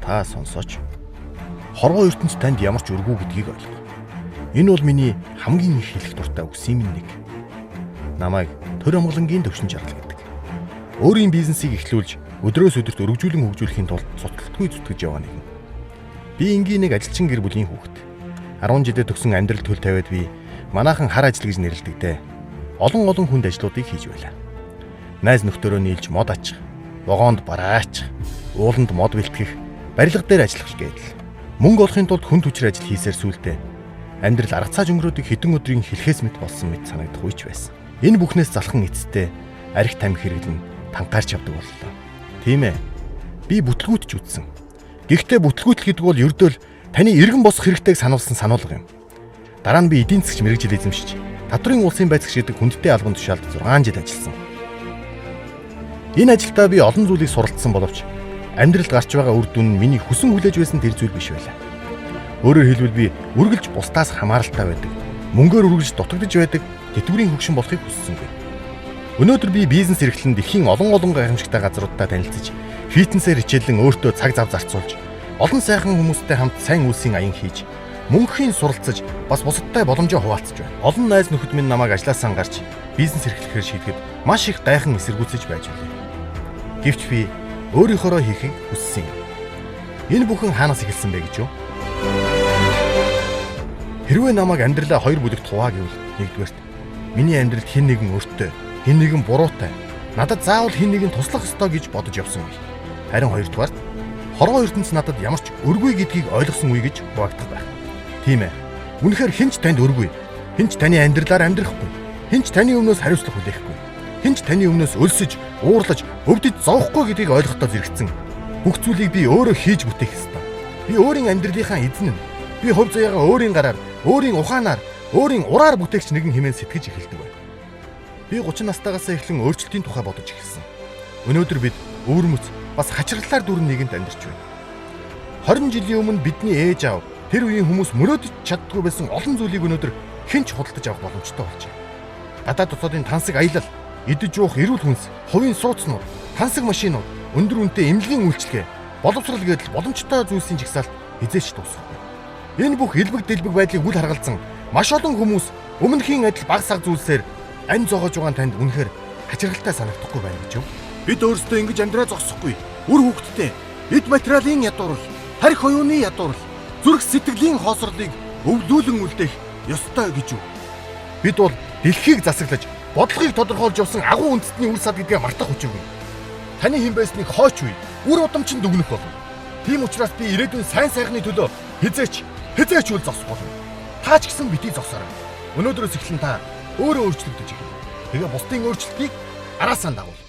та сонсооч. Хорвоо ертөнц танд ямар ч өргүү гэдгийг ойлго. Энэ бол миний хамгийн их хэлэх дуртай үгсийн минь нэг. Намайг төр амгалангийн төвшин жаргал гэдэг. Өөрийн бизнесийг эхлүүлж өдрөөс өдөрт өргөжүүлэн хөгжүүлэхийн тулд цуцталтгүй зүтгэж яваа нэгэн. Би энгийн нэг ажилчин гэр бүлийн хүүхэд. 10 жилдээ төгсөн амьдрал төл тавиад би манайхан хар ажил гэж нэрлэдэгтэй. Олон хүнд ажлуудыг хийж байлаа. Найз нөхдөөрөө нийлж мод ачих, вагонд бараач, ууланд мод бэлтгэх, барилга дээр ажиллах гэдэл. Мөнгө олохын тулд хүн хүчээр ажил хийсээр сүултээ амьдрал арга цааж өнгөрөөдөг хэдэн өдрийн хэлхээс мэт болсон мэт санагдах үеч байсан. Энэ бүхнээс залхан эцэстээ арх тамхи хэрэглэн танхаарч явдаг боллоо. Тийм ээ. Би бүтлгүүтж үтсэн. Гэхдээ бүтлгүүтэл гэдэг бол ердөөл таны иргэн босох хэрэгтэйг сануулсан сануулга юм. Дараа нь би эдийн засгч мэргэжил эзэмшиж, татврын улсын байцаагч гэдэг хүндтэй албан тушаалд 6 жил ажилласан. Энэ ажилдаа би олон зүйлийг суралцсан боловч амьдралд гарч байгаа үр дүн нь миний хүсэн хүлээж байсан тэр зүйл биш байлаа. Өөрөөр хэлбэл би үргэлж бусдаас хамааралтай байдаг. Мөнгөөр үргэлж дутагдж байдаг тэтгэврийн хөгшин болохыг хүссэнгүй. Өнөөдөр би бизнес эрхлэн дэлхийн олон гайхамшигтай газруудаа танилцж, фитнесээр хичээлэн өөртөө цаг зав зарцуулж, олон сайхан хүмүүстэй хамт сайн үйлсийн аян хийж, мөнгөхийн суралцаж, бас бусадтай боломжоо хуваалцаж байна. Олон найз нөхөд минь намайг ажлаасаа гарч бизнес эрхлэхээр шийдэхэд маш их гайхан эсэргүүцэж байж байлаа. Гэвч би өөрийнхоороо хийхийг хүссэн юм. Энэ бүхэн хаанаас эхэлсэн бэ гэж юу? Хэрвээ намайг амьдралаа хоёр бүлэгт хуваа гэвэл нэгдүгээрт миний амьдралд хэн нэгэн өртөө, хэн нэгэн буруутай, надад заавал хэн нэгэн туслах ёстой гэж бодож явсан үе. Харин хоёрдугаарт хорвоо ертөнц надад ямар ч өргүй гэдгийг ойлгосон үе гэж хуваагдах байх. Тийм ээ. Үнэхээр хэн ч танд өргүй, хэн ч таны амьдралаар амьдрахгүй, хэн ч таны өмнөөс хариуцлага хүлээхгүй, хэн ч таны өмнөөс өлсөж, уурлаж, өвдөж зовхгүй гэдгийг ойлгохдоо зэрэгцэн. Бүх зүйлийг би өөрөө хийж бүтээх ёстой. Би өөрийн амьдралынхаа эзэн нь. Би хувь заяагаа өөрийн гараар, өөрийн ухаанаар, өөрийн ураар бүтээгч нэгэн хэмээн сэтгэж эхэлдэг байна. Би 30 настайгаас эхлэн өөрчлөлтийн тухай бодож эхэлсэн. Өнөөдөр бид өвөрмөц бас хачирлалаар дүрэн нийгэмд амьдарч байна. 20 жилийн өмнө бидний ээж аав тэр үеийн хүмүүс мөрөөдөж чаддгүй байсан олон зүйлийг өнөөдөр хэн ч худалдаж авах боломжтой болжээ. Гадаад дотоодын тансаг аялал, идэж уух эрүүл хүнс, хувийн сууцнууд, тансаг машинууд, өндөр үнэтэй эмнэлгийн үйлчилгээ, боловсрал гэдэл боломжтой зүйлсийн жагсаалт хизээч дуусахгүй. Энэ бүх элбэг дэлбэг байдлыг үл харгалзан маш олон хүмүүс өмнөхийн адил баг саг зүйлсээр ань зоогож байгаа танд үнэхээр хачиргалтай санагдахгүй байна гэж юу? Бид өөрсдөө ингэж амьдраа зогсохгүй. Үр хөвгттэй, эд материалын ядуурл, тарих оюуны ядуурл, зүрх сэтгэлийн хоосрлыг өвлүүлэн үлдээх ёстой гэж юу? Бид бол дэлхийг засаглаж, бодлогыг тодорхойлж явсан агуу үндэстний үр сад гэдгээ мартах учиргүй. Таны хэн байсныг хойч үе, үр удамчин дүгнэх болно. Тийм учраас би ирээдүйн сайн сайхны төлөө хизээч үл зогсох болно. Та ч гэсэн битгий зогсоорой. Өнөөдрөөс эхлэн та өөрөө өөрчлөгдөж ирнэ. Тэгээ бусдын өөрчлөлтийг араасаа дагуул.